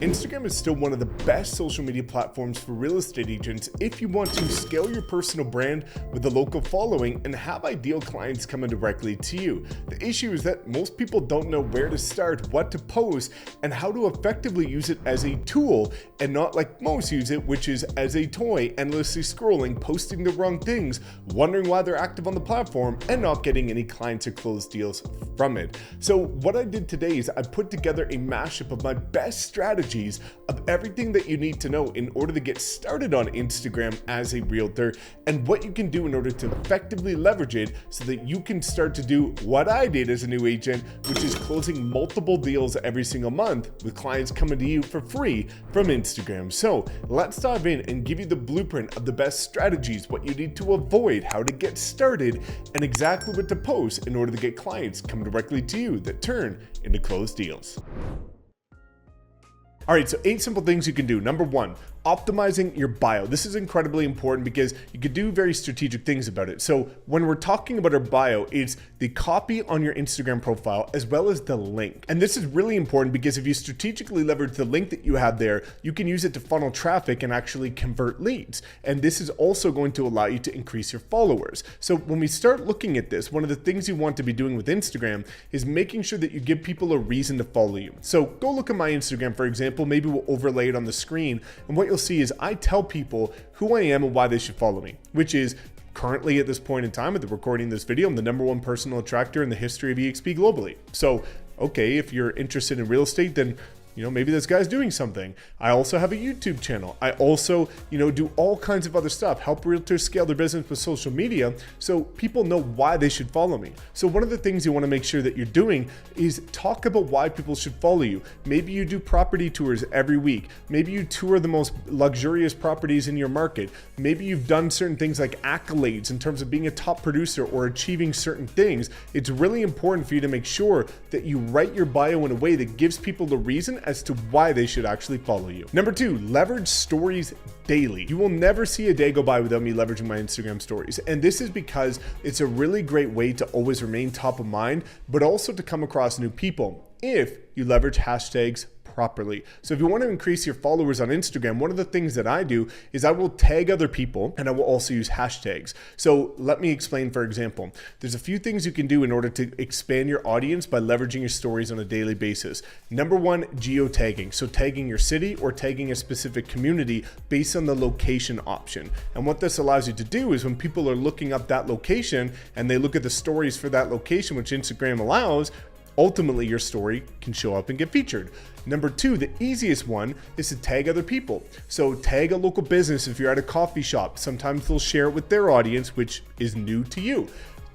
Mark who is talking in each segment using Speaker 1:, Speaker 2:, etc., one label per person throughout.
Speaker 1: Instagram is still one of the best social media platforms for real estate agents if you want to scale your personal brand with a local following and have ideal clients coming directly to you. The issue is that most people don't know where to start, what to post, and how to effectively use it as a tool and not like most use it, which is as a toy, endlessly scrolling, posting the wrong things, wondering why they're active on the platform, and not getting any clients or closed deals from it. So what I did today is I put together a mashup of my best strategies of everything that you need to know in order to get started on Instagram as a realtor and what you can do in order to effectively leverage it so that you can start to do what I did as a new agent, which is closing multiple deals every single month with clients coming to you for free from Instagram. So let's dive in and give you the blueprint of the best strategies, what you need to avoid, how to get started, and exactly what to post in order to get clients come directly to you that turn into closed deals. All right, so 8 simple things you can do. Number 1, optimizing your bio. This is incredibly important because you could do very strategic things about it. So when we're talking about our bio, it's the copy on your Instagram profile as well as the link. And this is really important because if you strategically leverage the link that you have there, you can use it to funnel traffic and actually convert leads. And this is also going to allow you to increase your followers. So when we start looking at this, one of the things you want to be doing with Instagram is making sure that you give people a reason to follow you. So go look at my Instagram, for example. Maybe we'll overlay it on the screen. And what you'll see is I tell people who I am and why they should follow me, which is currently at this point in time at the recording this video, I'm the #1 personal attractor in the history of EXP globally. So, okay, if you're interested in real estate, then maybe this guy's doing something. I also have a YouTube channel. I also, do all kinds of other stuff, help realtors scale their business with social media so people know why they should follow me. So one of the things you want to make sure that you're doing is talk about why people should follow you. Maybe you do property tours every week. Maybe you tour the most luxurious properties in your market. Maybe you've done certain things like accolades in terms of being a top producer or achieving certain things. It's really important for you to make sure that you write your bio in a way that gives people the reason as to why they should actually follow you. Number 2, leverage stories daily. You will never see a day go by without me leveraging my Instagram stories. And this is because it's a really great way to always remain top of mind, but also to come across new people if you leverage hashtags properly. So if you want to increase your followers on Instagram, one of the things that I do is I will tag other people and I will also use hashtags. So let me explain, for example, there's a few things you can do in order to expand your audience by leveraging your stories on a daily basis. Number 1, geotagging. So tagging your city or tagging a specific community based on the location option. And what this allows you to do is when people are looking up that location and they look at the stories for that location, which Instagram allows, ultimately your story can show up and get featured. Number 2, the easiest one is to tag other people. So tag a local business if you're at a coffee shop. Sometimes they'll share it with their audience, which is new to you.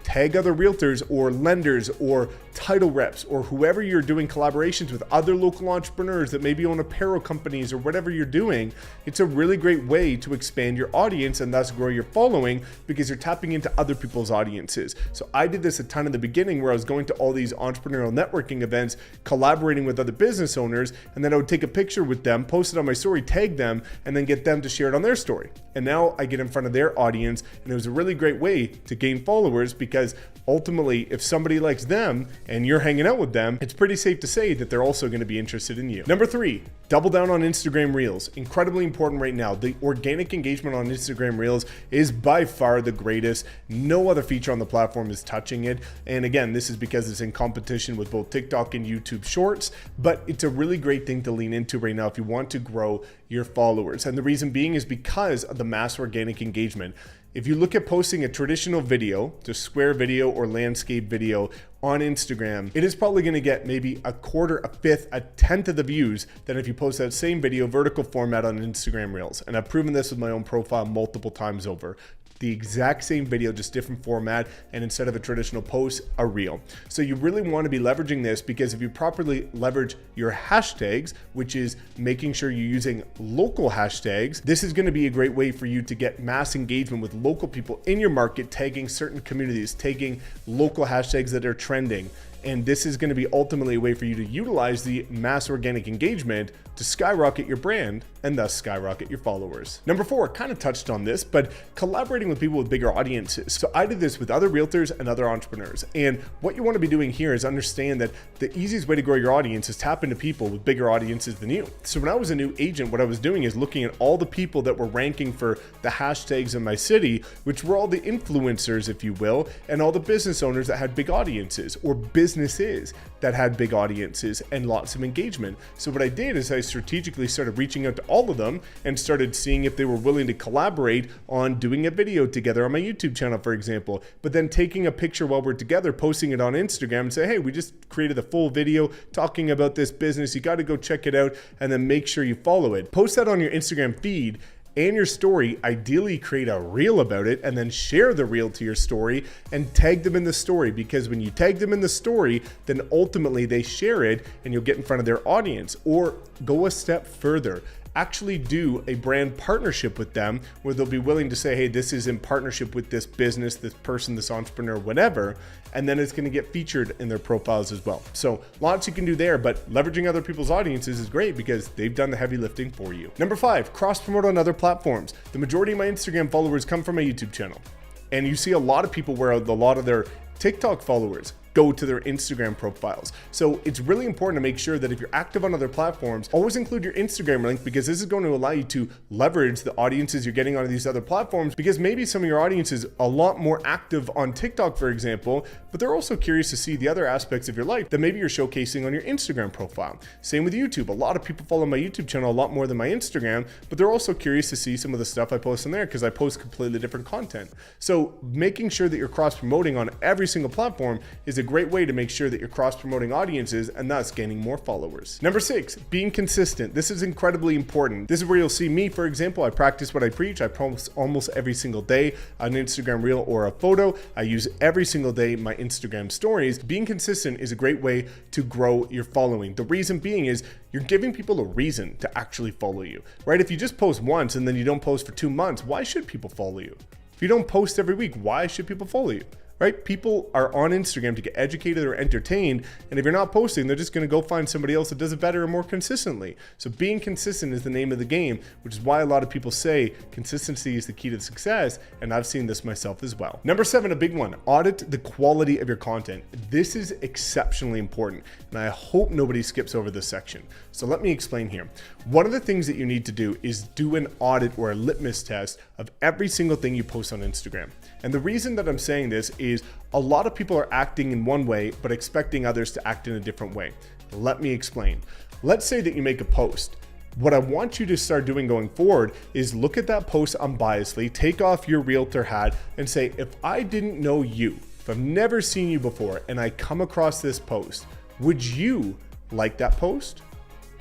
Speaker 1: Tag other realtors or lenders or title reps or whoever you're doing collaborations with, other local entrepreneurs that maybe own apparel companies or whatever you're doing. It's a really great way to expand your audience and thus grow your following because you're tapping into other people's audiences. So I did this a ton in the beginning where I was going to all these entrepreneurial networking events, collaborating with other business owners, and then I would take a picture with them, post it on my story, tag them, and then get them to share it on their story. And now I get in front of their audience, and it was a really great way to gain followers because ultimately, if somebody likes them and you're hanging out with them, it's pretty safe to say that they're also going to be interested in you. Number 3, double down on Instagram Reels. Incredibly important right now. The organic engagement on Instagram Reels is by far the greatest. No other feature on the platform is touching it. And again, this is because it's in competition with both TikTok and YouTube Shorts, but it's a really great thing to lean into right now if you want to grow your followers. And the reason being is because of the mass organic engagement. If you look at posting a traditional video, just square video or landscape video on Instagram, it is probably going to get maybe a quarter, a fifth, a tenth of the views than if you post that same video vertical format on Instagram Reels. And I've proven this with my own profile multiple times over. The exact same video, just different format, and instead of a traditional post, a reel. So you really want to be leveraging this because if you properly leverage your hashtags, which is making sure you're using local hashtags, this is going to be a great way for you to get mass engagement with local people in your market, tagging certain communities, tagging local hashtags that are trending. And this is going to be ultimately a way for you to utilize the mass organic engagement to skyrocket your brand and thus skyrocket your followers. Number 4, kind of touched on this, but collaborating with people with bigger audiences. So I did this with other realtors and other entrepreneurs. And what you want to be doing here is understand that the easiest way to grow your audience is tap into people with bigger audiences than you. So when I was a new agent, what I was doing is looking at all the people that were ranking for the hashtags in my city, which were all the influencers, if you will, and all the business owners that had big audiences, or businesses that had big audiences and lots of engagement. So what I did is I strategically started reaching out to all of them and started seeing if they were willing to collaborate on doing a video together on my YouTube channel, for example, but then taking a picture while we're together, posting it on Instagram and say, hey, we just created a full video talking about this business. You got to go check it out, and then make sure you follow it. Post that on your Instagram feed and your story. Ideally create a reel about it and then share the reel to your story and tag them in the story, because when you tag them in the story, then ultimately they share it and you'll get in front of their audience. Or go a step further, actually do a brand partnership with them where they'll be willing to say, hey, this is in partnership with this business, this person, this entrepreneur, whatever, and then it's going to get featured in their profiles as well. So lots you can do there, but leveraging other people's audiences is great because they've done the heavy lifting for you. Number 5, cross promote on other platforms. The majority of my Instagram followers come from my YouTube channel. And you see a lot of people where a lot of their TikTok followers go to their Instagram profiles. So it's really important to make sure that if you're active on other platforms, always include your Instagram link, because this is going to allow you to leverage the audiences you're getting on these other platforms, because maybe some of your audience is a lot more active on TikTok, for example, but they're also curious to see the other aspects of your life that maybe you're showcasing on your Instagram profile. Same with YouTube. A lot of people follow my YouTube channel a lot more than my Instagram, but they're also curious to see some of the stuff I post on there because I post completely different content. So making sure that you're cross promoting on every single platform is a great way to make sure that you're cross-promoting audiences and thus gaining more followers. Number 6, being consistent. This is incredibly important. This is where you'll see me, for example. I practice what I preach. I post almost every single day an Instagram reel or a photo. I use every single day my Instagram stories. Being consistent is a great way to grow your following. The reason being is you're giving people a reason to actually follow you, right? If you just post once and then you don't post for 2 months, why should people follow you? If you don't post every week, why should people follow you? Right? People are on Instagram to get educated or entertained, and if you're not posting, they're just going to go find somebody else that does it better and more consistently. So being consistent is the name of the game, which is why a lot of people say consistency is the key to success, and I've seen this myself as well. Number 7, a big one, audit the quality of your content. This is exceptionally important, and I hope nobody skips over this section. So let me explain here. One of the things that you need to do is do an audit or a litmus test of every single thing you post on Instagram. And the reason that I'm saying this is a lot of people are acting in one way, but expecting others to act in a different way. Let me explain. Let's say that you make a post. What I want you to start doing going forward is look at that post unbiasedly, take off your realtor hat and say, if I didn't know you, if I've never seen you before and I come across this post, would you like that post?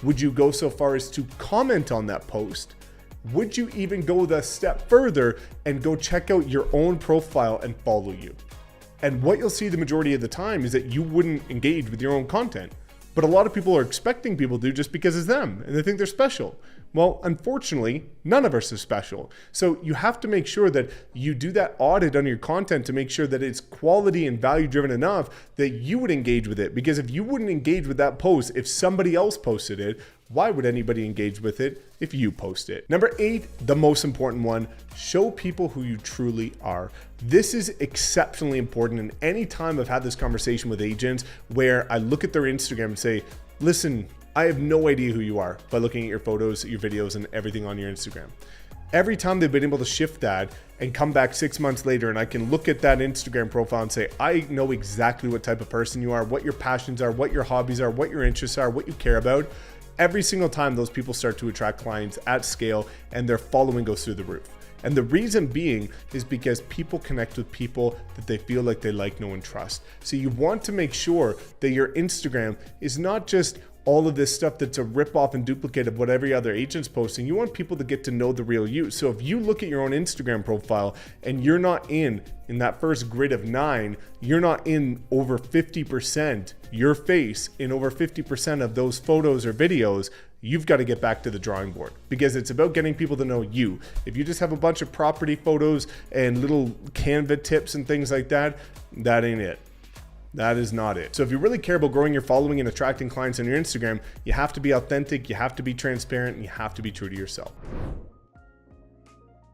Speaker 1: Would you go so far as to comment on that post? Would you even go the step further and go check out your own profile and follow you? And what you'll see the majority of the time is that you wouldn't engage with your own content. But a lot of people are expecting people to just because it's them and they think they're special. Well, unfortunately, none of us are special. So you have to make sure that you do that audit on your content to make sure that it's quality and value driven enough that you would engage with it. Because if you wouldn't engage with that post, if somebody else posted it, why would anybody engage with it if you post it? Number 8, the most important one, show people who you truly are. This is exceptionally important. And any time I've had this conversation with agents where I look at their Instagram and say, listen, I have no idea who you are by looking at your photos, your videos, and everything on your Instagram. Every time they've been able to shift that and come back 6 months later and I can look at that Instagram profile and say, I know exactly what type of person you are, what your passions are, what your hobbies are, what your interests are, what you care about. Every single time those people start to attract clients at scale and their following goes through the roof. And the reason being is because people connect with people that they feel like they like, know, and trust. So you want to make sure that your Instagram is not just all of this stuff that's a rip-off and duplicate of what every other agent's posting. You want people to get to know the real you. So if you look at your own Instagram profile and you're not in that first grid of 9, you're not in over 50%, your face in over 50% of those photos or videos, you've got to get back to the drawing board because it's about getting people to know you. If you just have a bunch of property photos and little Canva tips and things like that, that ain't it. That is not it. So if you really care about growing your following and attracting clients on your Instagram, you have to be authentic, you have to be transparent, and you have to be true to yourself.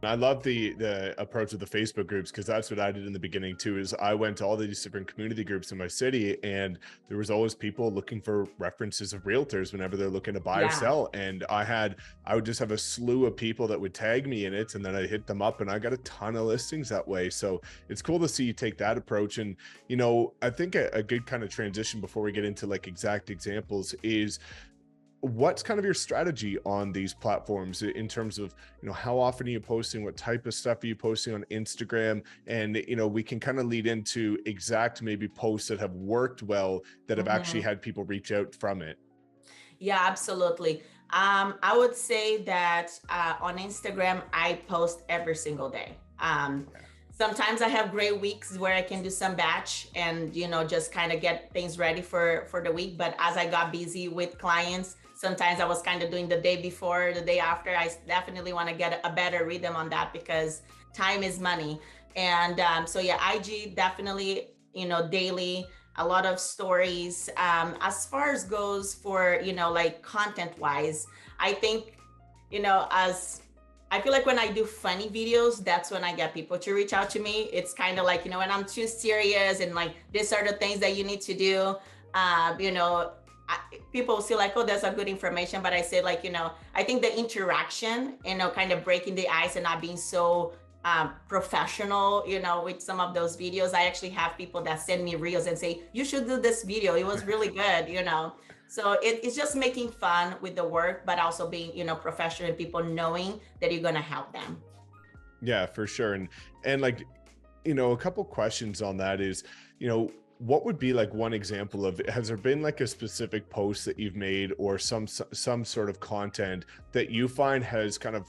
Speaker 1: I love the approach of the Facebook groups, because that's what I did in the beginning too, is I went to all these different community groups in my city, and there was always people looking for references of realtors whenever they're looking to buy or sell. And I would just have a slew of people that would tag me in it, and then I hit them up, and I got a ton of listings that way. So it's cool to see you take that approach. And, you know, I think a good kind of transition before we get into like exact examples is, what's kind of your strategy on these platforms in terms of, you know, how often are you posting, what type of stuff are you posting on Instagram? And, you know, we can kind of lead into exact maybe posts that have worked well, that have actually had people reach out from it.
Speaker 2: Yeah, absolutely. I would say that on Instagram, I post every single day. Sometimes I have great weeks where I can do some batch and, you know, just kind of get things ready for the week. But as I got busy with clients, sometimes I was kind of doing the day before, the day after. I definitely want to get a better rhythm on that, because time is money. And so yeah, IG definitely, you know, daily, a lot of stories. As far as goes for, you know, like content wise, I think, you know, as I feel like when I do funny videos, that's when I get people to reach out to me. It's kind of like, you know, when I'm too serious and like, these are the things that you need to do. You know, people see like, oh, that's a good information. But I say like, you know, I think the interaction, you know, kind of breaking the ice and not being so professional, you know, with some of those videos. I actually have people that send me reels and say, you should do this video. It was really good, you know. So it's just making fun with the work, but also being, you know, professional, and people knowing that you're going to help them.
Speaker 1: Yeah, for sure. And like, you know, a couple questions on that is, you know, what would be like one example of, has there been like a specific post that you've made, or some sort of content that you find has kind of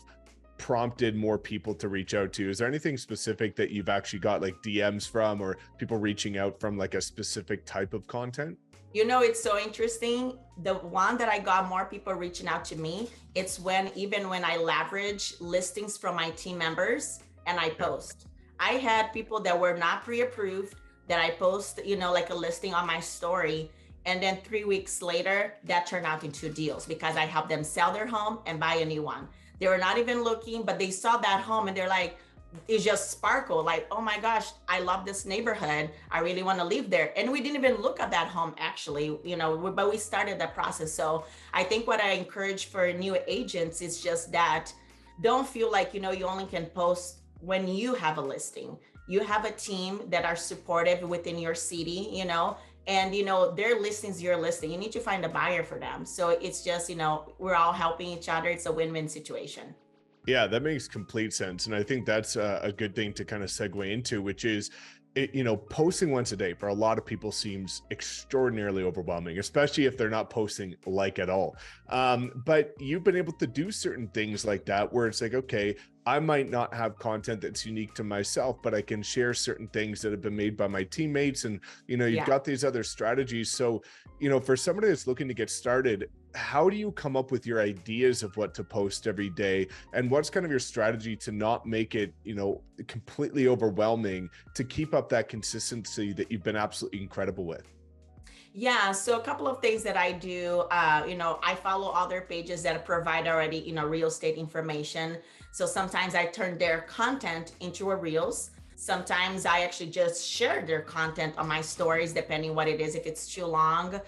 Speaker 1: prompted more people to reach out to you? Is there anything specific that you've actually got like DMs from, or people reaching out from like a specific type of content?
Speaker 2: You know, it's so interesting. The one that I got more people reaching out to me, it's even when I leverage listings from my team members and I
Speaker 1: Yeah.
Speaker 2: post. I had people that were not pre-approved that I post, you know, like a listing on my story. And then 3 weeks later, that turned out into deals because I helped them sell their home and buy a new one. They were not even looking, but they saw that home and they're like, it just sparkled like, oh my gosh, I love this neighborhood. I really want to live there. And we didn't even look at that home actually, you know, but we started that process. So I think what I encourage for new agents is just that don't feel like, you know, you only can post when you have a listing. You have a team that are supportive within your city, you know, and you know, their listings, your listing. You need to find a buyer for them. So it's just, you know, we're all helping each other. It's a win-win situation.
Speaker 1: Yeah, that makes complete sense. And I think that's a good thing to kind of segue into, which is, you know, posting once a day for a lot of people seems extraordinarily overwhelming, especially if they're not posting like at all. But you've been able to do certain things like that, where it's like, okay, I might not have content that's unique to myself, but I can share certain things that have been made by my teammates. And, you know, you've
Speaker 2: Yeah.
Speaker 1: got these other strategies. So, you know, for somebody that's looking to get started, how do you come up with your ideas of what to post every day? And what's kind of your strategy to not make it, you know, completely overwhelming, to keep up that consistency that you've been absolutely incredible with?
Speaker 2: Yeah, so a couple of things that I do, you know, I follow other pages that provide already, you know, real estate information. So sometimes I turn their content into a reels. Sometimes I actually just share their content on my stories, depending what it is, if it's too long.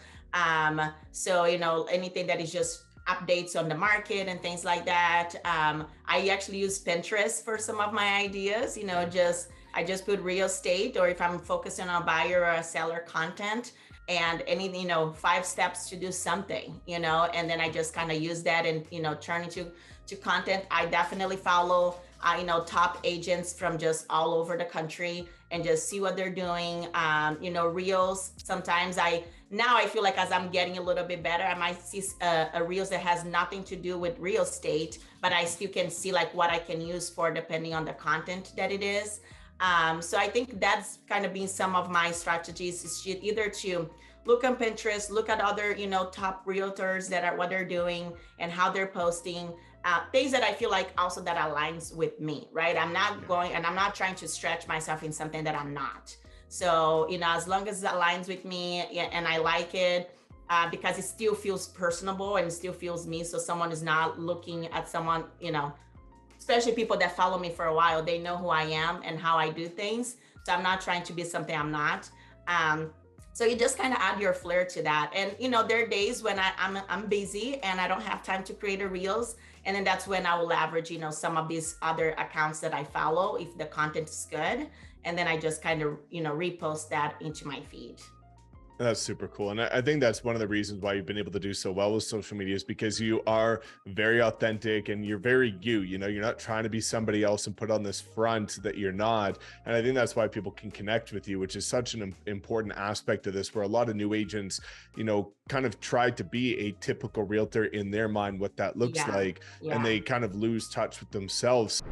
Speaker 2: So, you know, anything that is just updates on the market and things like that. I actually use Pinterest for some of my ideas, you know, I just put real estate, or if I'm focusing on buyer or a seller content, and any, you know, 5 steps to do something, you know, and then I just kind of use that and, you know, turn into to content. I definitely follow, you know, top agents from just all over the country and just see what they're doing. You know, reels. Sometimes now I feel like as I'm getting a little bit better, I might see a reels that has nothing to do with real estate, but I still can see like what I can use for depending on the content that it is. So I think that's kind of been some of my strategies, is either to look on Pinterest, look at other, you know, top realtors that are what they're doing and how they're posting, things that I feel like also that aligns with me, right? I'm not going and I'm not trying to stretch myself in something that I'm not. So, as long as it aligns with me and I like it, because it still feels personable and it still feels me. So someone is not looking at someone, especially people that follow me for a while, they know who I am and how I do things. So I'm not trying to be something I'm not. So you just kind of add your flair to that. And there are days when I'm busy and I don't have time to create a reels. And then that's when I will average, some of these other accounts that I follow if the content is good. And then I just kind of, repost that into my feed.
Speaker 1: That's super cool. And I think that's one of the reasons why you've been able to do so well with social media, is because you are very authentic and you're very you're not trying to be somebody else and put on this front that you're not. And I think that's why people can connect with you, which is such an important aspect of this, where a lot of new agents, kind of try to be a typical realtor in their mind, what that looks like, and they kind of lose touch with themselves.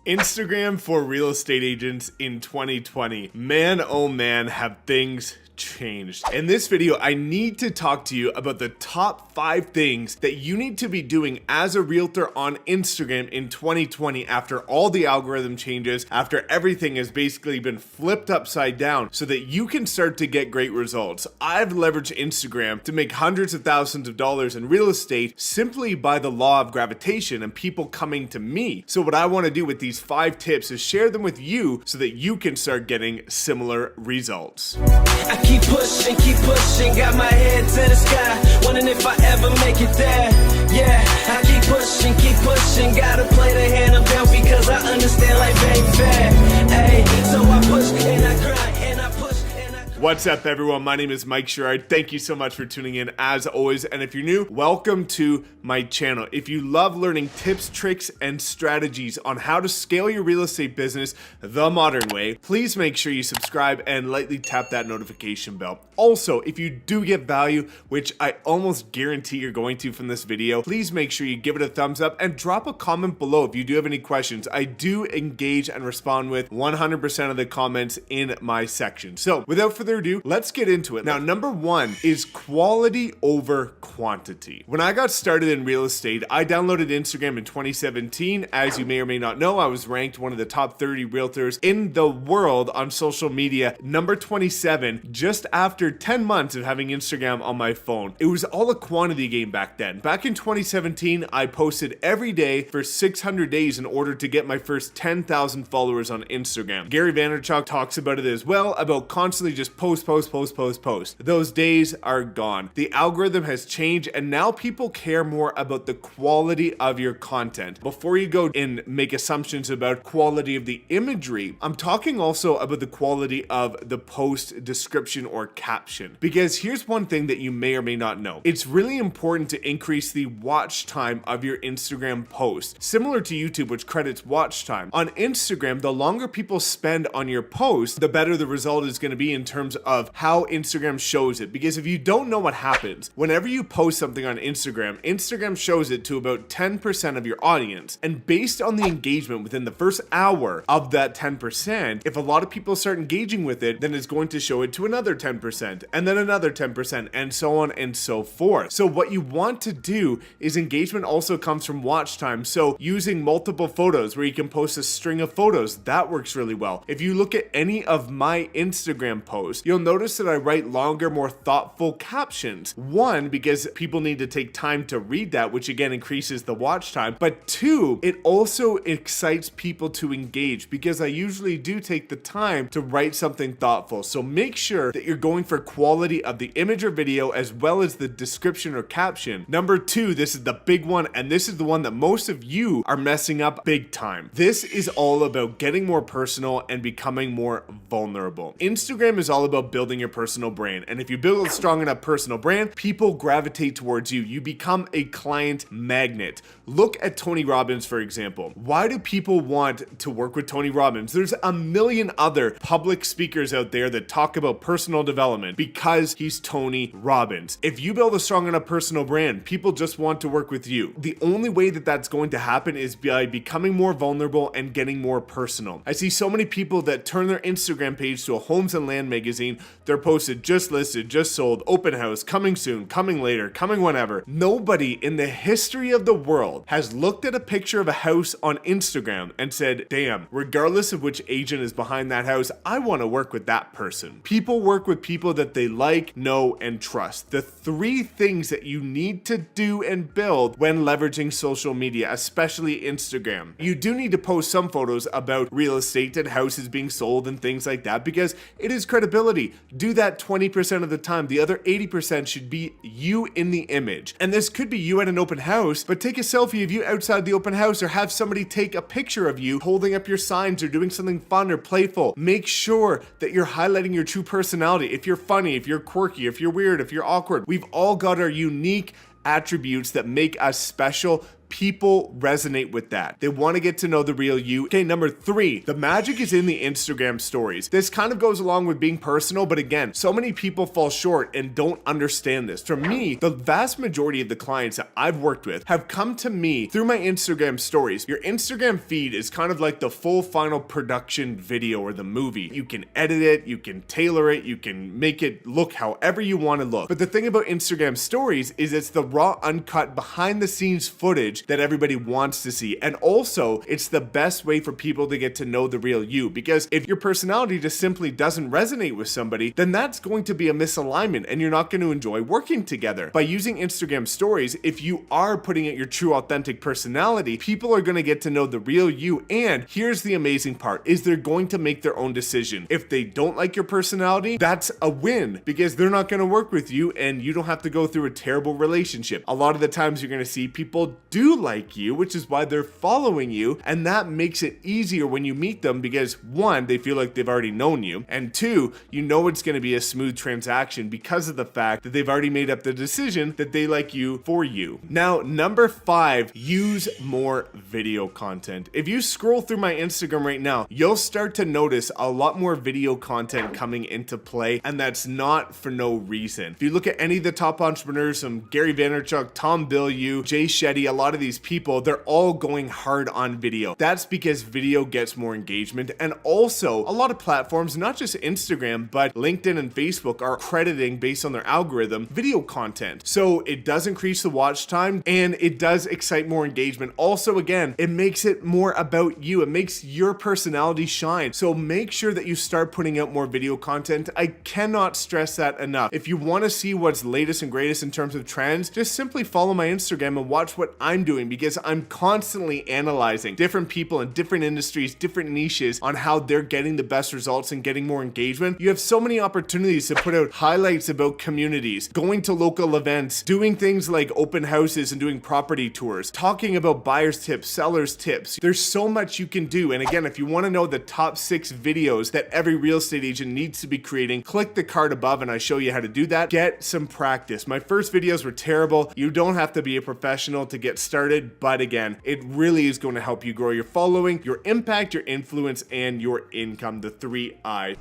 Speaker 1: Instagram for real estate agents in 2020. Man, oh man, have things changed. In this video, I need to talk to you about the top 5 things that you need to be doing as a realtor on Instagram in 2020 after all the algorithm changes, after everything has basically been flipped upside down, so that you can start to get great results. I've leveraged Instagram to make hundreds of thousands of dollars in real estate simply by the law of gravitation and people coming to me. So what I want to do with these 5 tips is share them with you so that you can start getting similar results.
Speaker 3: I keep pushing, got my head to the sky, wondering if I ever make it there. Yeah, I keep pushing, gotta play the hand I'm dealt because I understand life ain't fair. Hey, so I push and I grind and I push and I grind.
Speaker 1: What's up, everyone? My name is Mike Sherrard. Thank you so much for tuning in as always. And if you're new, welcome to my channel. If you love learning tips, tricks, and strategies on how to scale your real estate business the modern way, please make sure you subscribe and lightly tap that notification bell. Also, if you do get value, which I almost guarantee you're going to from this video, please make sure you give it a thumbs up and drop a comment below if you do have any questions. I do engage and respond with 100% of the comments in my section. So without further ado, let's get into it. Now, number 1 is quality over quantity. When I got started in real estate, I downloaded Instagram in 2017. As you may or may not know, I was ranked one of the top 30 realtors in the world on social media, number 27, just after 10 months of having Instagram on my phone. It was all a quantity game back then. Back in 2017, I posted every day for 600 days in order to get my first 10,000 followers on Instagram. Gary Vaynerchuk talks about it as well, about constantly just post. Those days are gone. The algorithm has changed and now people care more about the quality of your content. Before you go and make assumptions about quality of the imagery, I'm talking also about the quality of the post description or caption. Because here's one thing that you may or may not know. It's really important to increase the watch time of your Instagram post. Similar to YouTube, which credits watch time. On Instagram, the longer people spend on your post, the better the result is going to be in terms of how Instagram shows it. Because if you don't know what happens, whenever you post something on Instagram, Instagram shows it to about 10% of your audience. And based on the engagement within the first hour of that 10%, if a lot of people start engaging with it, then it's going to show it to another 10% and then another 10% and so on and so forth. So what you want to do is engagement also comes from watch time. So using multiple photos where you can post a string of photos, that works really well. If you look at any of my Instagram posts, you'll notice that I write longer, more thoughtful captions. 1, because people need to take time to read that, which again increases the watch time. But 2, it also excites people to engage because I usually do take the time to write something thoughtful. So make sure that you're going for quality of the image or video as well as the description or caption. Number 2, this is the big one, and this is the one that most of you are messing up big time. This is all about getting more personal and becoming more vulnerable. Instagram is all about building your personal brand. And if you build a strong enough personal brand, people gravitate towards you. You become a client magnet. Look at Tony Robbins, for example. Why do people want to work with Tony Robbins? There's a million other public speakers out there that talk about personal development because he's Tony Robbins. If you build a strong enough personal brand, people just want to work with you. The only way that that's going to happen is by becoming more vulnerable and getting more personal. I see so many people that turn their Instagram page to a homes and land magazine magazine, they're posted just listed, just sold, open house, coming soon, coming later, coming whenever. Nobody in the history of the world has looked at a picture of a house on Instagram and said, damn, regardless of which agent is behind that house, I want to work with that person. People work with people that they like, know, and trust. The 3 things that you need to do and build when leveraging social media, especially Instagram. You do need to post some photos about real estate and houses being sold and things like that because it is credibility. Do that 20% of the time. The other 80% should be you in the image. And this could be you at an open house, but take a selfie of you outside the open house or have somebody take a picture of you holding up your signs or doing something fun or playful. Make sure that you're highlighting your true personality. If you're funny, if you're quirky, if you're weird, if you're awkward, we've all got our unique attributes that make us special. People resonate with that. They want to get to know the real you. Okay, number 3, the magic is in the Instagram stories. This kind of goes along with being personal, but again, so many people fall short and don't understand this. For me, the vast majority of the clients that I've worked with have come to me through my Instagram stories. Your Instagram feed is kind of like the full final production video or the movie. You can edit it, you can tailor it, you can make it look however you want to look. But the thing about Instagram stories is it's the raw, uncut, behind the scenes footage that everybody wants to see. And also, it's the best way for people to get to know the real you, because if your personality just simply doesn't resonate with somebody, then that's going to be a misalignment and you're not going to enjoy working together. By using Instagram stories, if you are putting out your true authentic personality, people are going to get to know the real you. And here's the amazing part, is they're going to make their own decision. If they don't like your personality, that's a win because they're not going to work with you and you don't have to go through a terrible relationship. A lot of the times you're going to see people do like you, which is why they're following you, and that makes it easier when you meet them because 1, they feel like they've already known you, and 2, you know it's going to be a smooth transaction because of the fact that they've already made up the decision that they like you for you. Now, number 5, use more video content. If you scroll through my Instagram right now, you'll start to notice a lot more video content coming into play, and that's not for no reason. If you look at any of the top entrepreneurs, from Gary Vaynerchuk, Tom Bilyeu, Jay Shetty, a lot of these people, they're all going hard on video. That's because video gets more engagement, and also a lot of platforms, not just Instagram, but LinkedIn and Facebook are crediting based on their algorithm video content. So it does increase the watch time and it does excite more engagement. Also, again, it makes it more about you. It makes your personality shine. So make sure that you start putting out more video content. I cannot stress that enough. If you want to see what's latest and greatest in terms of trends, just simply follow my Instagram and watch what I'm doing, because I'm constantly analyzing different people in different industries, different niches on how they're getting the best results and getting more engagement. You have so many opportunities to put out highlights about communities, going to local events, doing things like open houses and doing property tours, talking about buyers tips, sellers tips. There's so much you can do. And again, if you want to know the top 6 videos that every real estate agent needs to be creating, click the card above and I show you how to do that. Get some practice. My first videos were terrible. You don't have to be a professional to get started, but again, it really is going to help you grow your following, your impact, your influence, and your income, the 3 I's.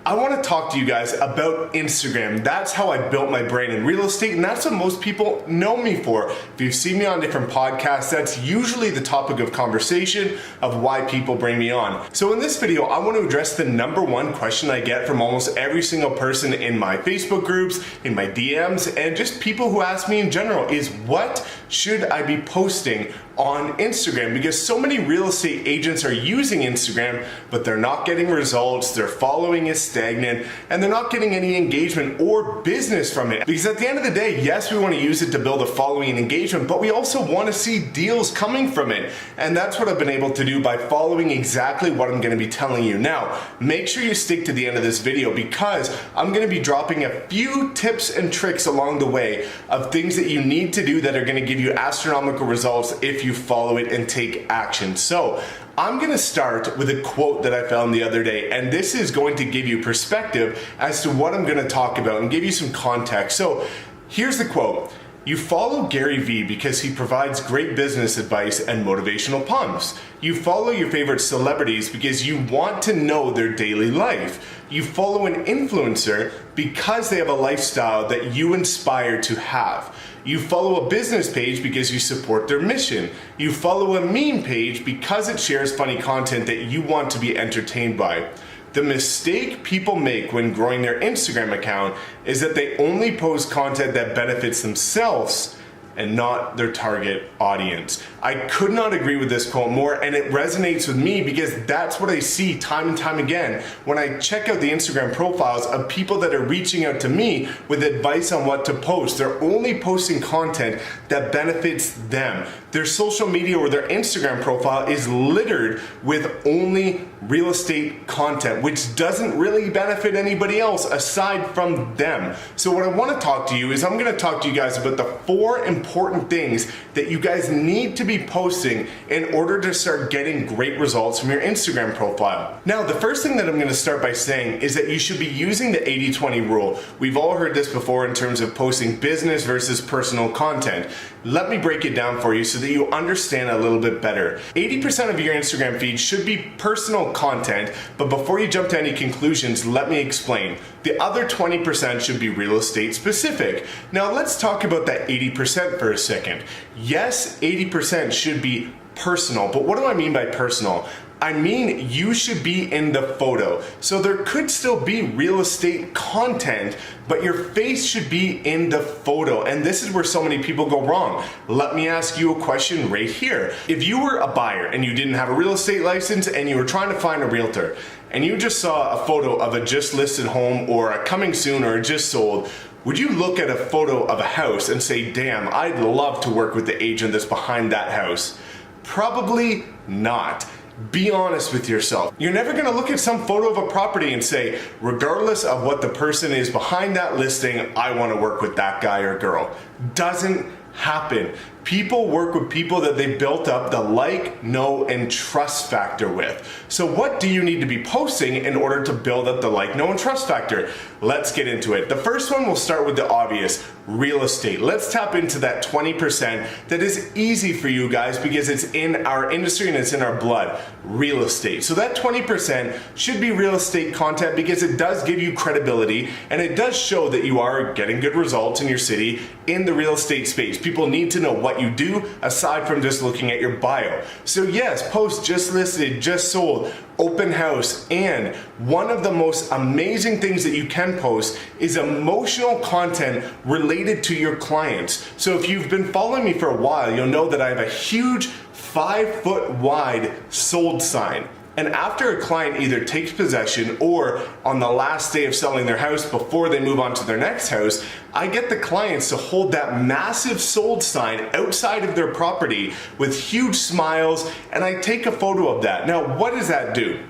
Speaker 1: I want to talk to you guys about Instagram. That's how I built my brand in real estate, and that's what most people know me for. If you've seen me on different podcasts, that's usually the topic of conversation of why people bring me on. So in this video, I want to address the number 1 question I get from almost every single person in my Facebook groups, in my DMs, and just people who ask me in general is, what should I be posting on Instagram? Because so many real estate agents are using Instagram, but they're not getting results, their following is stagnant, and they're not getting any engagement or business from it. Because at the end of the day, yes, we want to use it to build a following and engagement, but we also want to see deals coming from it. And that's what I've been able to do by following exactly what I'm going to be telling you. Now, make sure you stick to the end of this video, because I'm going to be dropping a few tips and tricks along the way of things that you need to do that are going to give you astronomical results if you follow it and take action. So I'm going to start with a quote that I found the other day, and this is going to give you perspective as to what I'm going to talk about and give you some context. So here's the quote. You follow Gary Vee because he provides great business advice and motivational pumps. You follow your favorite celebrities because you want to know their daily life. You follow an influencer because they have a lifestyle that you inspire to have. You follow a business page because you support their mission. You follow a meme page because it shares funny content that you want to be entertained by. The mistake people make when growing their Instagram account is that they only post content that benefits themselves and not their target audience. I could not agree with this quote more, and it resonates with me because that's what I see time and time again when I check out the Instagram profiles of people that are reaching out to me with advice on what to post. They're only posting content that benefits them. Their social media or their Instagram profile is littered with only real estate content, which doesn't really benefit anybody else aside from them. So what I want to talk to you is I'm going to talk to you guys about the 4 important things that you guys need to be posting in order to start getting great results from your Instagram profile. Now, the first thing that I'm going to start by saying is that you should be using the 80-20 rule. We've all heard this before in terms of posting business versus personal content. Let me break it down for you so that you understand a little bit better. 80% of your Instagram feed should be personal content, but before you jump to any conclusions, let me explain. The other 20% should be real estate specific. Now let's talk about that 80% for a second. Yes, 80% should be personal, but what do I mean by personal? I mean, you should be in the photo. So there could still be real estate content, but your face should be in the photo. And this is where so many people go wrong. Let me ask you a question right here. If you were a buyer and you didn't have a real estate license and you were trying to find a realtor and you just saw a photo of a just listed home or a coming soon or a just sold, would you look at a photo of a house and say, damn, I'd love to work with the agent that's behind that house? Probably not. Be honest with yourself. You're never going to look at some photo of a property and say, regardless of what the person is behind that listing, I want to work with that guy or girl. Doesn't happen. People work with people that they built up the like, know, and trust factor with. So what do you need to be posting in order to build up the like, know, and trust factor? Let's get into it. The first one, we'll start with the obvious, real estate. Let's tap into that 20% that is easy for you guys because it's in our industry and it's in our blood, real estate. So that 20% should be real estate content because it does give you credibility and it does show that you are getting good results in your city in the real estate space. People need to know what you do aside from just looking at your bio. So yes, post just listed, just sold, open house, and one of the most amazing things that you can post is emotional content related to your clients. So if you've been following me for a while, you'll know that I have a huge 5-foot wide sold sign. And after a client either takes possession or on the last day of selling their house before they move on to their next house, I get the clients to hold that massive sold sign outside of their property with huge smiles, and I take a photo of that. Now, what does that do?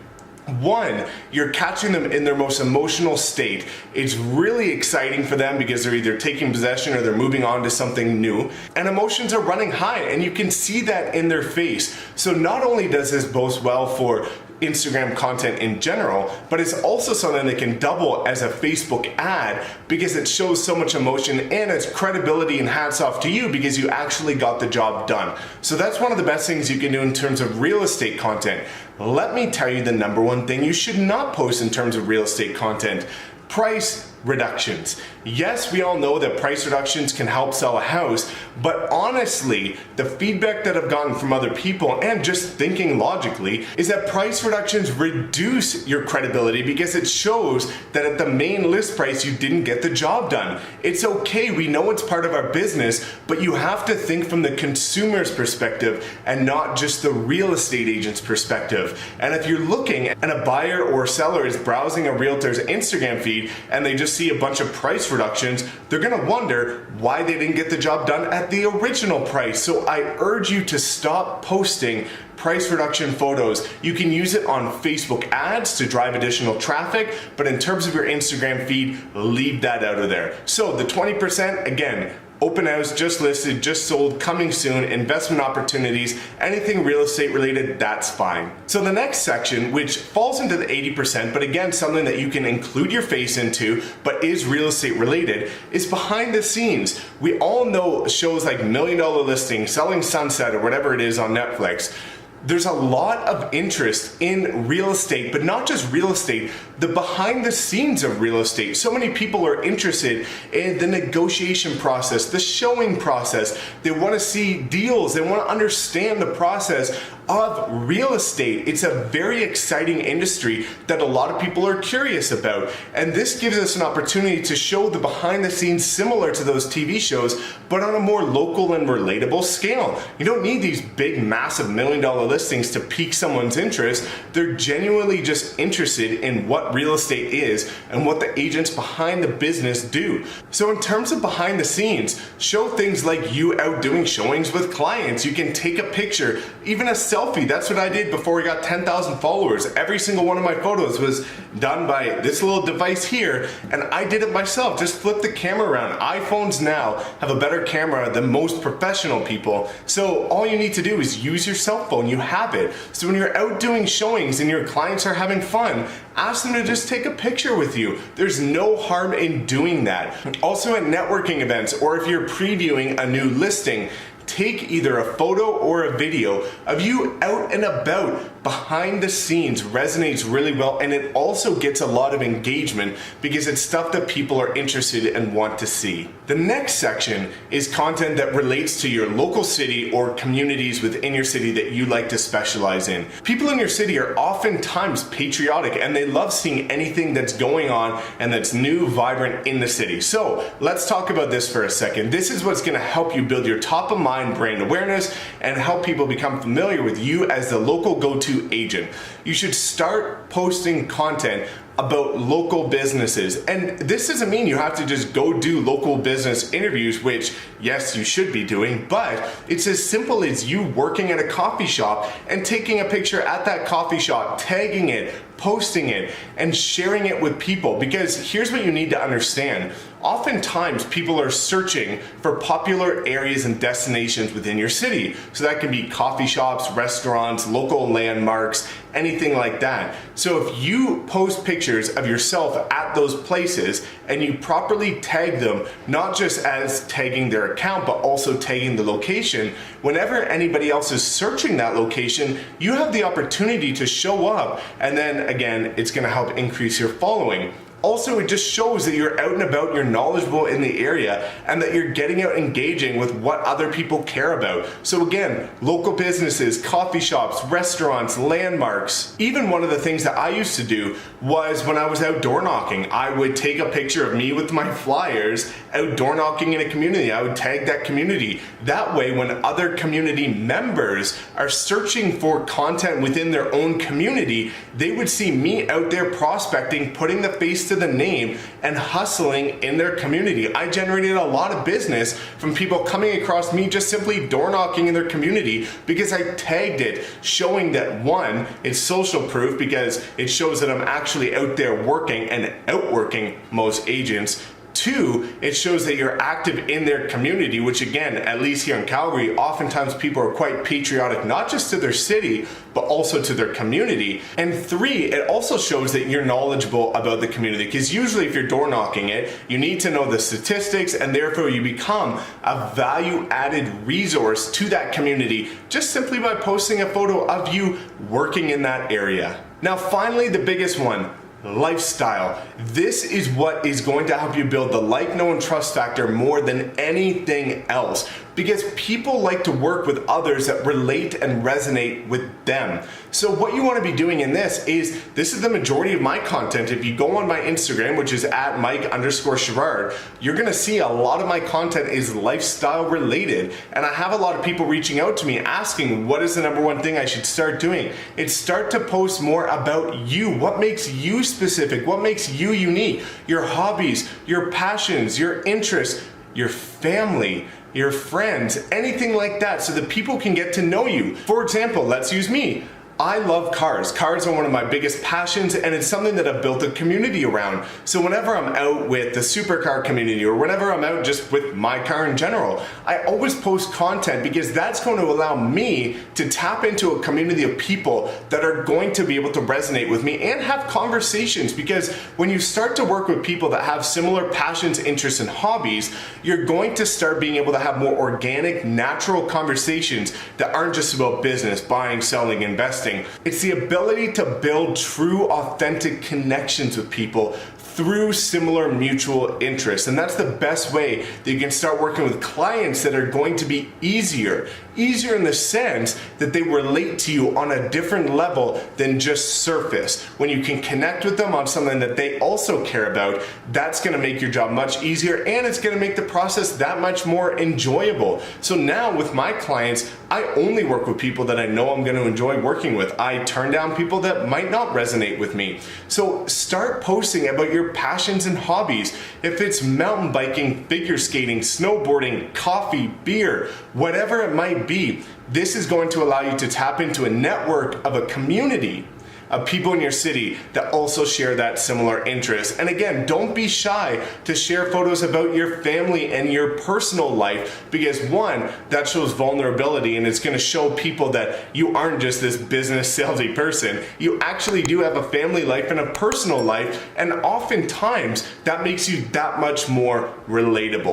Speaker 1: One, you're catching them in their most emotional state. It's really exciting for them because they're either taking possession or they're moving on to something new, and emotions are running high, and you can see that in their face. So not only does this bode well for Instagram content in general, but it's also something that can double as a Facebook ad because it shows so much emotion and it's credibility, and hats off to you because you actually got the job done. So that's one of the best things you can do in terms of real estate content. Let me tell you the number one thing you should not post in terms of real estate content: price reductions. Yes, we all know that price reductions can help sell a house, but honestly, the feedback that I've gotten from other people and just thinking logically is that price reductions reduce your credibility because it shows that at the main list price you didn't get the job done. It's okay, we know it's part of our business, but you have to think from the consumer's perspective and not just the real estate agent's perspective. And if you're looking and a buyer or seller is browsing a realtor's Instagram feed and they just see a bunch of price reductions, they're gonna wonder why they didn't get the job done at the original price. So I urge you to stop posting price reduction photos. You can use it on Facebook ads to drive additional traffic, but in terms of your Instagram feed, leave that out of there. So the 20%, again, open house, just listed, just sold, coming soon, investment opportunities, anything real estate related, that's fine. So the next section, which falls into the 80%, but again, something that you can include your face into, but is real estate related, is behind the scenes. We all know shows like $1 Million Listing, Selling Sunset, or whatever it is on Netflix. There's a lot of interest in real estate, but not just real estate, the behind the scenes of real estate. So many people are interested in the negotiation process, the showing process. They want to see deals. They want to understand the process of real estate. It's a very exciting industry that a lot of people are curious about. And this gives us an opportunity to show the behind the scenes similar to those TV shows, but on a more local and relatable scale. You don't need these big, massive $1 million listings to pique someone's interest. They're genuinely just interested in what real estate is and what the agents behind the business do. So in terms of behind the scenes, show things like you out doing showings with clients. You can take a picture, even a selfie. That's what I did before we got 10,000 followers. Every single one of my photos was done by this little device here, and I did it myself. Just flip the camera around. iPhones now have a better camera than most professional people. So all you need to do is use your cell phone. You have it. So when you're out doing showings and your clients are having fun, ask them to just take a picture with you. There's no harm in doing that. Also at networking events, or if you're previewing a new listing, take either a photo or a video of you out and about behind the scenes. Resonates really well, and it also gets a lot of engagement because it's stuff that people are interested in and want to see. The next section is content that relates to your local city or communities within your city that you like to specialize in. People in your city are oftentimes patriotic and they love seeing anything that's going on and that's new, vibrant in the city. So let's talk about this for a second. This is what's going to help you build your top of mind brand awareness and help people become familiar with you as the local go-to agent. You should start posting content about local businesses. And this doesn't mean you have to just go do local business interviews, which yes, you should be doing, but it's as simple as you working at a coffee shop and taking a picture at that coffee shop, tagging it, posting it, and sharing it with people. Because here's what you need to understand. Oftentimes people are searching for popular areas and destinations within your city. So that can be coffee shops, restaurants, local landmarks, anything like that. So if you post pictures of yourself at those places and you properly tag them, not just as tagging their account, but also tagging the location, whenever anybody else is searching that location, you have the opportunity to show up, and then again, it's going to help increase your following. Also, it just shows that you're out and about, you're knowledgeable in the area, and that you're getting out engaging with what other people care about. So again, local businesses, coffee shops, restaurants, landmarks. Even one of the things that I used to do was when I was out door knocking, I would take a picture of me with my flyers out door knocking in a community. I would tag that community. That way, when other community members are searching for content within their own community, they would see me out there prospecting, putting the face to the name, and hustling in their community. I generated a lot of business from people coming across me just simply door knocking in their community because I tagged it, showing that one, it's social proof because it shows that I'm actually out there working and outworking most agents. Two, it shows that you're active in their community, which again, at least here in Calgary, oftentimes people are quite patriotic, not just to their city, but also to their community. And three, it also shows that you're knowledgeable about the community, because usually if you're door knocking it, you need to know the statistics, and therefore you become a value added resource to that community just simply by posting a photo of you working in that area. Now finally, the biggest one, lifestyle. This is what is going to help you build the like, know, and trust factor more than anything else, because people like to work with others that relate and resonate with them. So what you want to be doing in this is the majority of my content. If you go on my Instagram, which is at Mike_Sherrard, you're going to see a lot of my content is lifestyle related. And I have a lot of people reaching out to me asking, what is the number one thing I should start doing? It's start to post more about you. What makes you specific? What makes you unique? Your hobbies, your passions, your interests, your family, your friends, anything like that, so that people can get to know you. For example, let's use me. I love cars. Cars are one of my biggest passions, and it's something that I've built a community around. So whenever I'm out with the supercar community, or whenever I'm out just with my car in general, I always post content because that's going to allow me to tap into a community of people that are going to be able to resonate with me and have conversations. Because when you start to work with people that have similar passions, interests, and hobbies, you're going to start being able to have more organic, natural conversations that aren't just about business, buying, selling, investing. It's the ability to build true, authentic connections with people through similar mutual interests. And that's the best way that you can start working with clients that are going to be easier in the sense that they relate to you on a different level than just surface. When you can connect with them on something that they also care about, that's going to make your job much easier, and it's going to make the process that much more enjoyable. So now with my clients, I only work with people that I know I'm going to enjoy working with. I turn down people that might not resonate with me. So start posting about your passions and hobbies. If it's mountain biking, figure skating, snowboarding, coffee, beer, whatever it might be, this is going to allow you to tap into a network of a community of people in your city that also share that similar interest. And again, don't be shy to share photos about your family and your personal life, because one, that shows vulnerability, and it's gonna show people that you aren't just this business salesy person. You actually do have a family life and a personal life, and oftentimes that makes you that much more relatable.